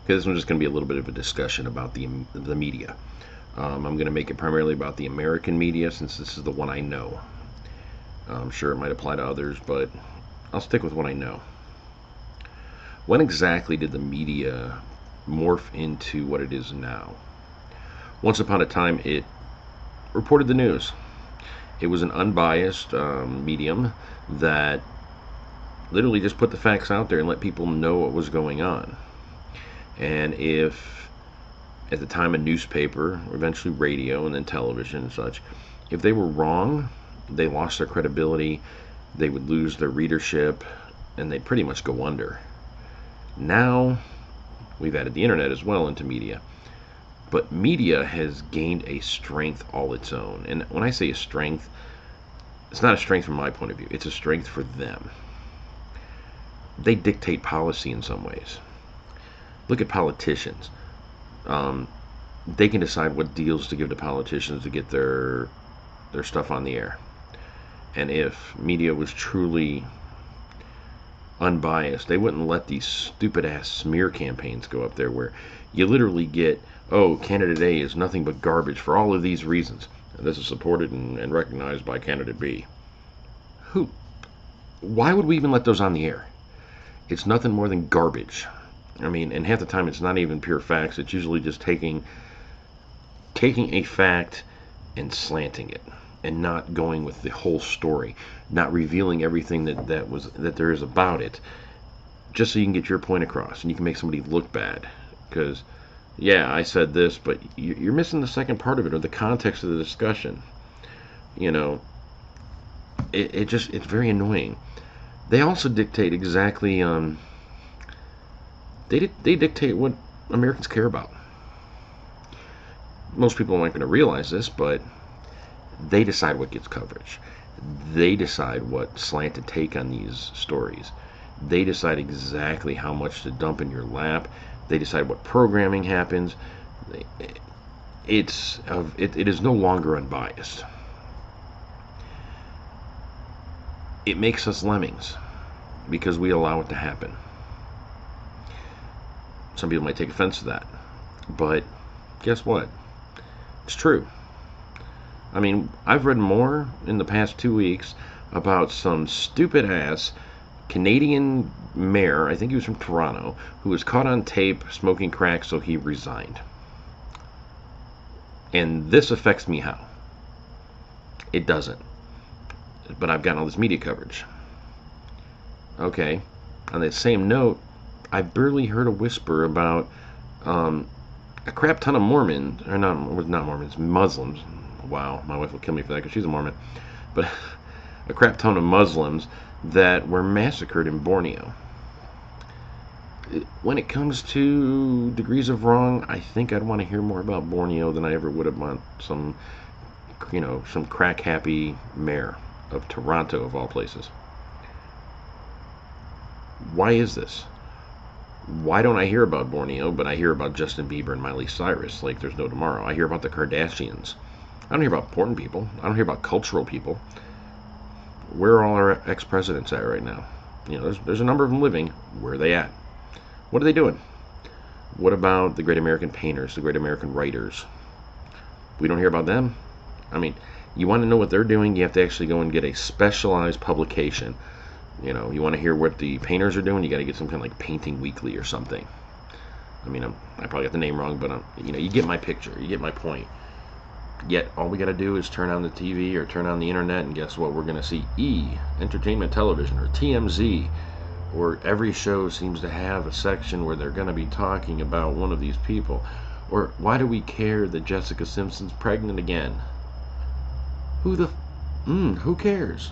Okay, this one's just going to be a little bit of a discussion about the media. I'm going to make it primarily about the American media since this is the one I know. I'm sure it might apply to others, but I'll stick with what I know. When exactly did the media morph into what it is now? Once upon a time, it reported the news. It was an unbiased medium that literally just put the facts out there and let people know what was going on. And if, at the time, a newspaper, or eventually radio, and then television and such, if they were wrong, they lost their credibility, they would lose their readership, and they'd pretty much go under. Now, we've added the internet as well into media. But media has gained a strength all its own. And when I say a strength, it's not a strength from my point of view. It's a strength for them. They dictate policy in some ways. Look at politicians. They can decide what deals to give to politicians to get their stuff on the air. And if media was truly unbiased, they wouldn't let these stupid ass smear campaigns go up there where you literally get, oh, candidate A is nothing but garbage for all of these reasons. And this is supported and recognized by candidate B. Why would we even let those on the air? It's nothing more than garbage. I mean, and half the time it's not even pure facts. It's usually just taking a fact and slanting it, and not going with the whole story, not revealing everything that there is about it, just so you can get your point across and you can make somebody look bad. Because, yeah, I said this, but you're missing the second part of it, or the context of the discussion. You know, it's very annoying. They also dictate exactly. They dictate what Americans care about. Most people aren't going to realize this, but they decide what gets coverage. They decide what slanted take on these stories. They decide exactly how much to dump in your lap. They decide what programming happens. It is no longer unbiased. It makes us lemmings because we allow it to happen. Some people might take offense to that, but guess what? It's true. I mean, I've read more in the past 2 weeks about some stupid ass Canadian mayor, I think he was from Toronto, who was caught on tape smoking crack, so he resigned. And this affects me how? It doesn't. But I've gotten all this media coverage. Okay. On that same note, I barely heard a whisper about a crap ton of Mormons, or not Mormons, Muslims. Wow, my wife will kill me for that because she's a Mormon. But a crap ton of Muslims that were massacred in Borneo. When it comes to degrees of wrong, I think I'd want to hear more about Borneo than I ever would about some crack-happy mayor of Toronto, of all places. Why is this? Why don't I hear about Borneo, but I hear about Justin Bieber and Miley Cyrus like there's no tomorrow? I hear about the Kardashians. I don't hear about important people. I don't hear about cultural people. Where are all our ex-presidents at right now? You know, there's a number of them living. Where are they at? What are they doing? What about the great American painters, the great American writers? We don't hear about them. I mean, you want to know what they're doing, you have to actually go and get a specialized publication. You know, you want to hear what the painters are doing, you got to get some kind of like Painting Weekly or something. I mean, I probably got the name wrong, but you get my picture, you get my point. Yet all we got to do is turn on the TV or turn on the internet, and guess what? We're going to see Entertainment Television, or TMZ, or every show seems to have a section where they're going to be talking about one of these people. Or why do we care that Jessica Simpson's pregnant again? Who cares?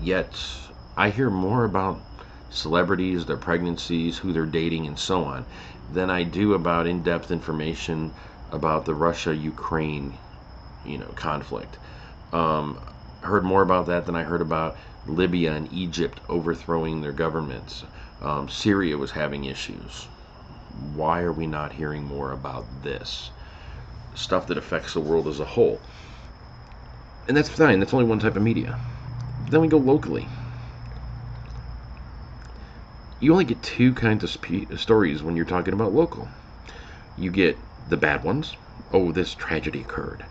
Yet I hear more about celebrities, their pregnancies, who they're dating, and so on, than I do about in-depth information about the Russia-Ukraine, conflict. Heard more about that than I heard about Libya and Egypt overthrowing their governments. Syria was having issues. Why are we not hearing more about this? Stuff that affects the world as a whole. And that's fine. That's only one type of media. Then we go locally. you only get two kinds of stories when you're talking about local. You get the bad ones. Oh, this tragedy occurred,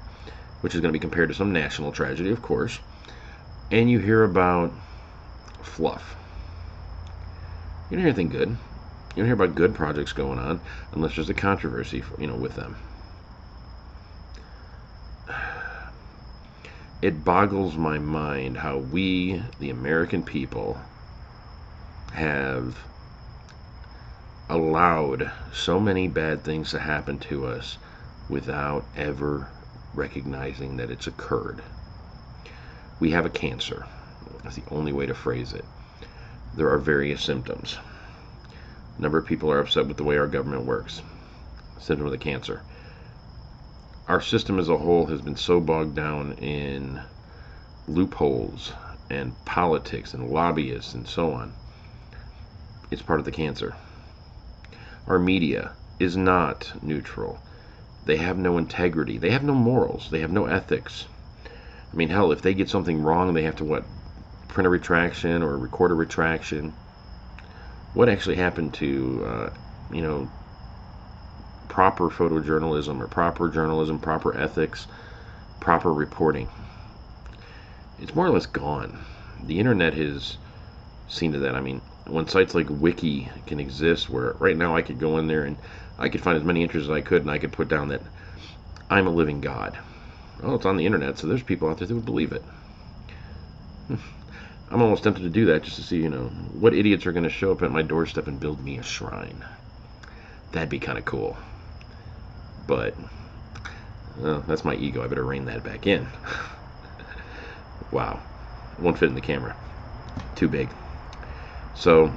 which is going to be compared to some national tragedy, of course. And you hear about fluff. You don't hear anything good. You don't hear about good projects going on unless there's a controversy, with them. It boggles my mind how we, the American people, have allowed so many bad things to happen to us without ever recognizing that it's occurred. We have a cancer. That's the only way to phrase it. There are various symptoms. A number of people are upset with the way our government works. Symptom of the cancer. Our system as a whole has been so bogged down in loopholes and politics and lobbyists and so on. It's part of the cancer. Our media is not neutral. They have no integrity. They have no morals. They have no ethics. I mean, hell, if they get something wrong, they have to, print a retraction or record a retraction. What actually happened to, proper photojournalism or proper journalism, proper ethics, proper reporting? It's more or less gone. The internet has seen to that. I mean, when sites like Wiki can exist, where right now I could go in there and I could find as many entries as I could, and I could put down that I'm a living God. Well, it's on the internet, so there's people out there that would believe it. I'm almost tempted to do that just to see, what idiots are going to show up at my doorstep and build me a shrine. That'd be kind of cool. But, that's my ego. I better rein that back in. Wow. It won't fit in the camera. Too big. So,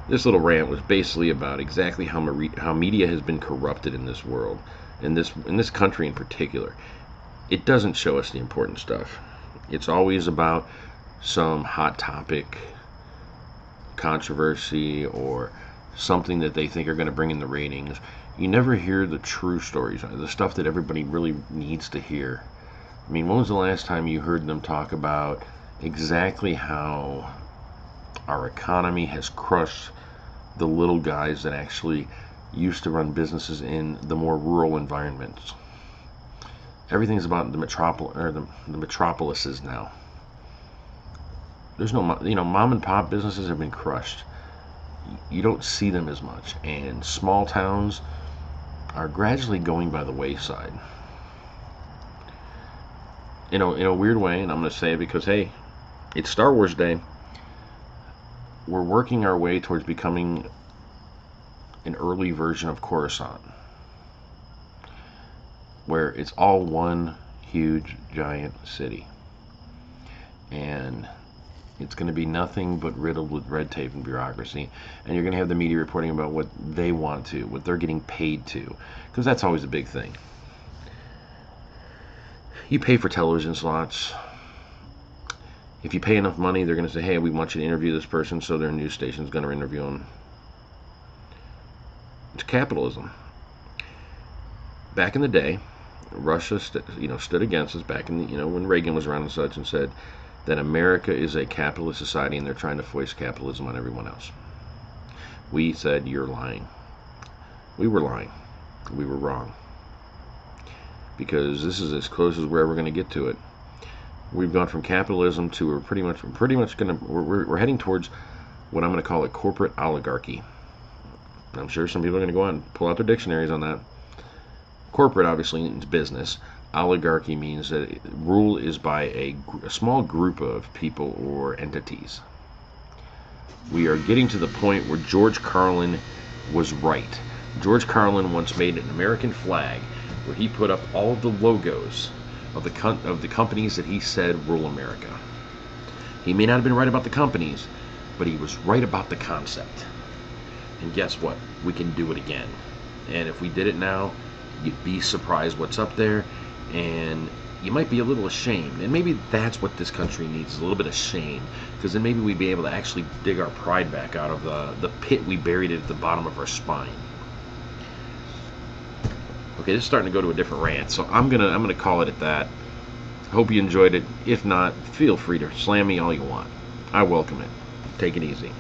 this little rant was basically about exactly how media has been corrupted in this world, in this country in particular. It doesn't show us the important stuff. It's always about some hot topic, controversy, or something that they think are going to bring in the ratings. You never hear the true stories, the stuff that everybody really needs to hear. I mean, when was the last time you heard them talk about exactly how our economy has crushed the little guys that actually used to run businesses in the more rural environments? Everything's about the metropolises now. There's no, mom and pop businesses have been crushed. You don't see them as much, and small towns are gradually going by the wayside. In a weird way, and I'm going to say it because, hey, it's Star Wars Day. We're working our way towards becoming an early version of Coruscant, where it's all one huge giant city, and it's going to be nothing but riddled with red tape and bureaucracy, and you're going to have the media reporting about what they want to, what they're getting paid to, because that's always a big thing. You pay for television slots. If you pay enough money, they're going to say, hey, we want you to interview this person, so their news station's going to interview them. It's capitalism. Back in the day, Russia stood against us back in the, when Reagan was around and such, and said that America is a capitalist society and they're trying to foist capitalism on everyone else. We said, you're lying. We were lying. We were wrong. Because this is as close as we're ever going to get to it. We've gone from capitalism to we're pretty much we're heading towards what I'm going to call a corporate oligarchy. I'm sure some people are going to go on and pull out their dictionaries on that. Corporate obviously means business. Oligarchy means that rule is by a small group of people or entities. We are getting to the point where George Carlin was right. George Carlin once made an American flag where he put up all of the logos of the companies that he said rule America. He may not have been right about the companies, but he was right about the concept. And guess what? We can do it again. And if we did it now, you'd be surprised what's up there, and you might be a little ashamed. And maybe that's what this country needs, is a little bit of shame, because then maybe we'd be able to actually dig our pride back out of the pit we buried at the bottom of our spine. Okay, this is starting to go to a different rant, so I'm gonna call it at that. Hope you enjoyed it. If not, feel free to slam me all you want. I welcome it. Take it easy.